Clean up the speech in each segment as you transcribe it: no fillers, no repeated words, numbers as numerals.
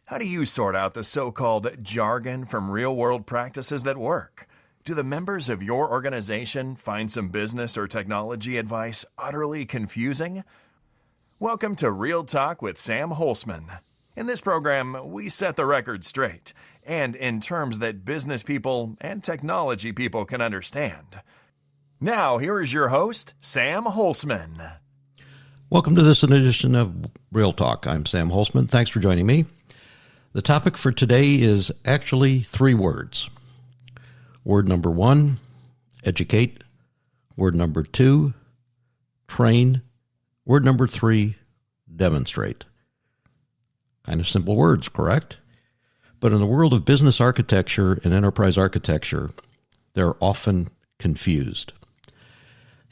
How do you sort out the so-called jargon from real-world practices that work? Do the members of your organization find some business or technology advice utterly confusing? Welcome to Real Talk with Sam Holcman. In this program, we set the record straight, and in terms that business people and technology people can understand. Now, here is your host, Sam Holcman. Welcome to this edition of Real Talk. I'm Sam Holcman. Thanks for joining me. The topic for today is actually 3 words. Word number 1, educate. Word number 2, train. Word number 3, demonstrate. Kind of simple words, correct? But in the world of business architecture and enterprise architecture, they're often confused.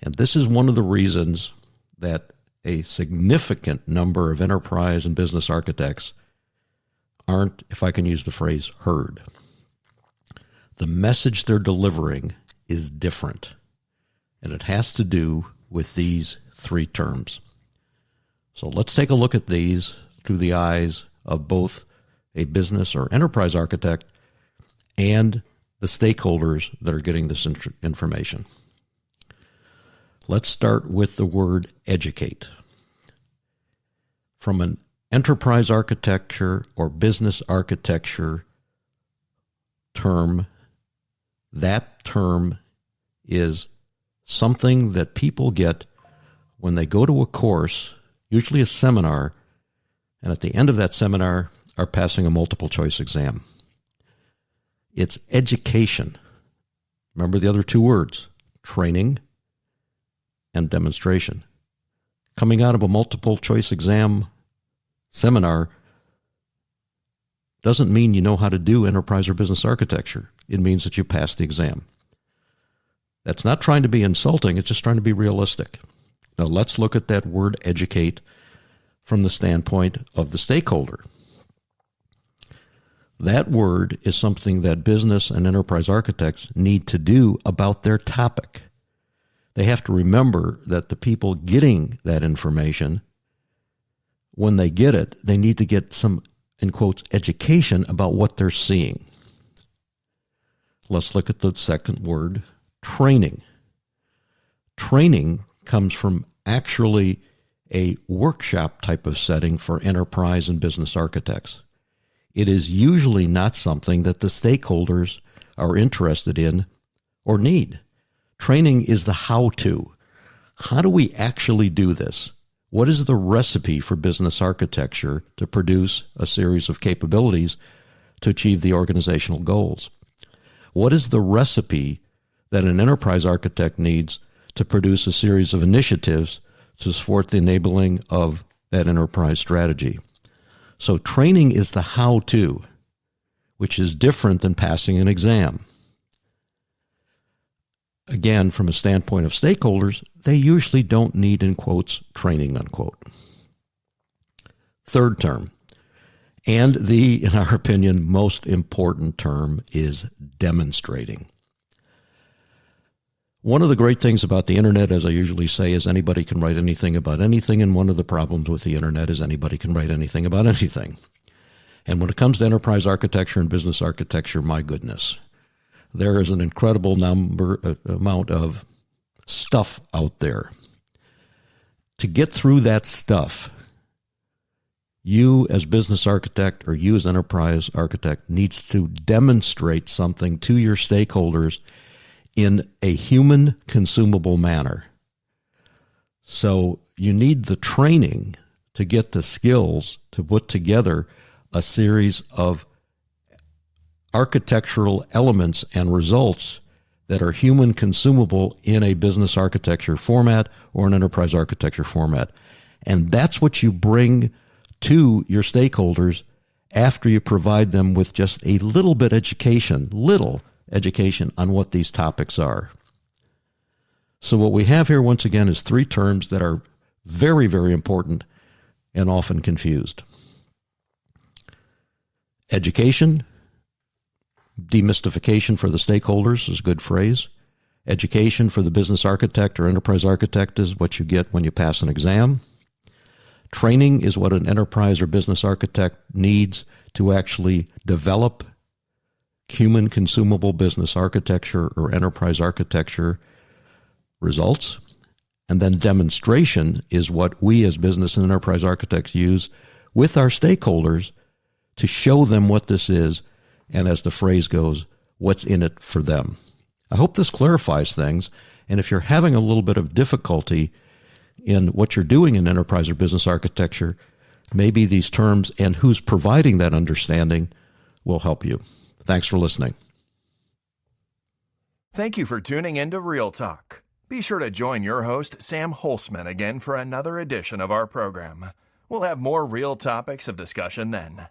And this is one of the reasons that a significant number of enterprise and business architects aren't, if I can use the phrase, heard. The message they're delivering is different, and it has to do with these 3 terms. So let's take a look at these through the eyes of both a business or enterprise architect and the stakeholders that are getting this information. Let's start with the word educate. From an enterprise architecture or business architecture term, that term is something that people get when they go to a course, usually a seminar, and at the end of that seminar are passing a multiple choice exam. It's education. Remember the other 2 words, training and demonstration. Coming out of a multiple choice exam seminar doesn't mean you know how to do enterprise or business architecture. It means that you passed the exam. That's not trying to be insulting, it's just trying to be realistic. Now let's look at that word educate from the standpoint of the stakeholder. That word is something that business and enterprise architects need to do about their topic. They have to remember that the people getting that information, when they get it, they need to get some, in quotes, education about what they're seeing. Let's look at the second word, training. Training comes from actually a workshop type of setting for enterprise and business architects. It is usually not something that the stakeholders are interested in or need. Training is the how-to. How do we actually do this? What is the recipe for business architecture to produce a series of capabilities to achieve the organizational goals? What is the recipe that an enterprise architect needs to produce a series of initiatives to support the enabling of that enterprise strategy? So training is the how-to, which is different than passing an exam. Again, from a standpoint of stakeholders, they usually don't need, in quotes, training, unquote. Third term, and the, in our opinion, most important term is demonstrating. One of the great things about the internet, as I usually say, is anybody can write anything about anything, and one of the problems with the internet is anybody can write anything about anything. And when it comes to enterprise architecture and business architecture, my goodness, there is an incredible amount of stuff out there. To get through that stuff, you as business architect or you as enterprise architect needs to demonstrate something to your stakeholders in a human consumable manner. So you need the training to get the skills to put together a series of architectural elements and results that are human consumable in a business architecture format or an enterprise architecture format. And that's what you bring to your stakeholders after you provide them with just a little education on what these topics are. So what we have here, once again, is 3 terms that are very, very important and often confused. Education, demystification for the stakeholders is a good phrase. Education for the business architect or enterprise architect is what you get when you pass an exam. Training is what an enterprise or business architect needs to actually develop human consumable business architecture or enterprise architecture results. And then demonstration is what we as business and enterprise architects use with our stakeholders to show them what this is, and as the phrase goes, what's in it for them. I hope this clarifies things, and if you're having a little bit of difficulty in what you're doing in enterprise or business architecture, maybe these terms and who's providing that understanding will help you. Thanks for listening. Thank you for tuning in to R.E.A.L Talk. Be sure to join your host, Sam Holcman, again for another edition of our program. We'll have more real topics of discussion then.